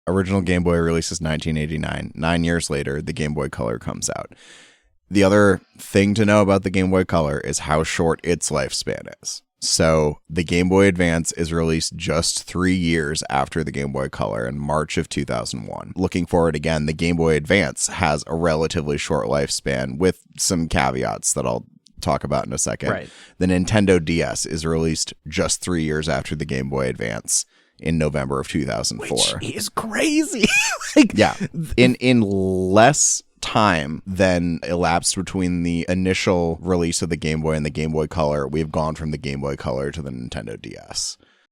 Original Game Boy releases 1989. 9 years later, the Game Boy Color comes out. The other thing to know about the Game Boy Color is how short its lifespan is. So the Game Boy Advance is released just 3 years after the Game Boy Color in March of 2001. Looking forward again, the Game Boy Advance has a relatively short lifespan with some caveats that I'll talk about in a second. Right. The Nintendo DS is released just 3 years after the Game Boy Advance in November of 2004. Which is crazy. Yeah. In less time than elapsed between the initial release of the Game Boy and the Game Boy Color, we've gone from the Game Boy Color to the Nintendo DS.